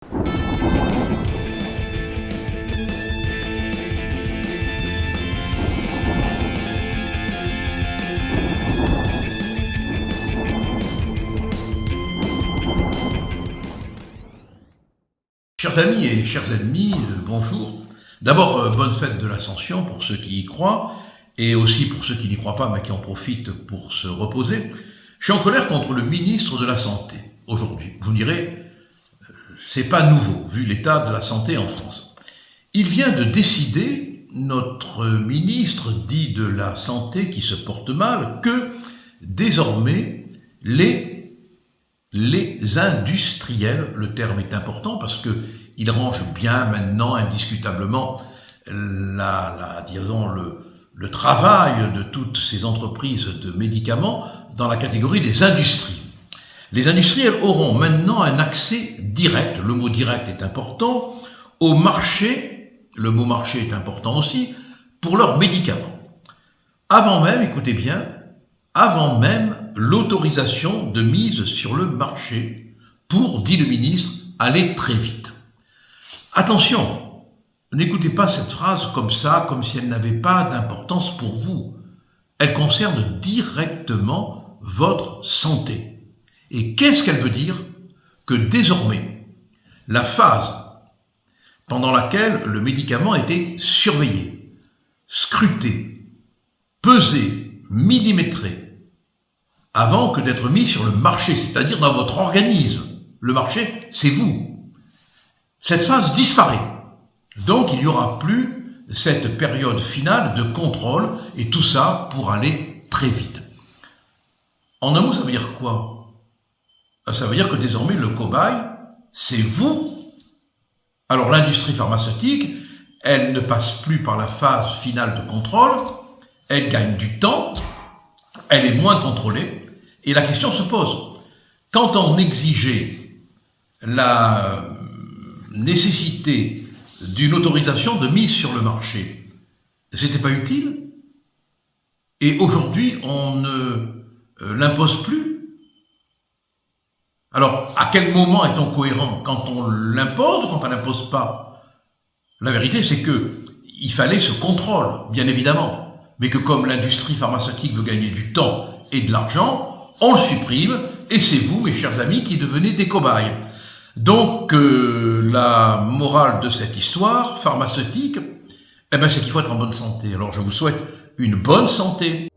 Chers amis et chers ennemis, bonjour. D'abord, bonne fête de l'Ascension pour ceux qui y croient, et aussi pour ceux qui n'y croient pas mais qui en profitent pour se reposer. Je suis en colère contre le ministre de la Santé, aujourd'hui. Vous me direz, c'est pas nouveau, vu l'état de la santé en France. Il vient de décider, notre ministre dit de la Santé qui se porte mal, que désormais, les industriels, le terme est important parce que il range bien maintenant indiscutablement le travail de toutes ces entreprises de médicaments dans la catégorie des industries. Les industriels auront maintenant un accès direct, le mot direct est important, au marché, le mot marché est important aussi, pour leurs médicaments. Avant même, écoutez bien, avant même l'autorisation de mise sur le marché pour, dit le ministre, aller très vite. Attention, n'écoutez pas cette phrase comme ça, comme si elle n'avait pas d'importance pour vous. Elle concerne directement votre santé. Et qu'est-ce qu'elle veut dire? Que désormais, la phase pendant laquelle le médicament était surveillé, scruté, pesé, millimétré, avant que d'être mis sur le marché, c'est-à-dire dans votre organisme. Le marché, c'est vous. Cette phase disparaît. Donc, il n'y aura plus cette période finale de contrôle, et tout ça pour aller très vite. En un mot, ça veut dire quoi? Ça veut dire que désormais, le cobaye, c'est vous. Alors, l'industrie pharmaceutique, elle ne passe plus par la phase finale de contrôle, elle gagne du temps, elle est moins contrôlée, et la question se pose. Quand on exigeait la nécessité d'une autorisation de mise sur le marché, c'était pas utile? Et aujourd'hui, on ne l'impose plus? Alors, à quel moment est-on cohérent? Quand on l'impose ou quand on l'impose pas? La vérité, c'est que il fallait ce contrôle, bien évidemment, mais que comme l'industrie pharmaceutique veut gagner du temps et de l'argent, on le supprime, et c'est vous, mes chers amis, qui devenez des cobayes. Donc, la morale de cette histoire pharmaceutique, c'est qu'il faut être en bonne santé. Alors, je vous souhaite une bonne santé,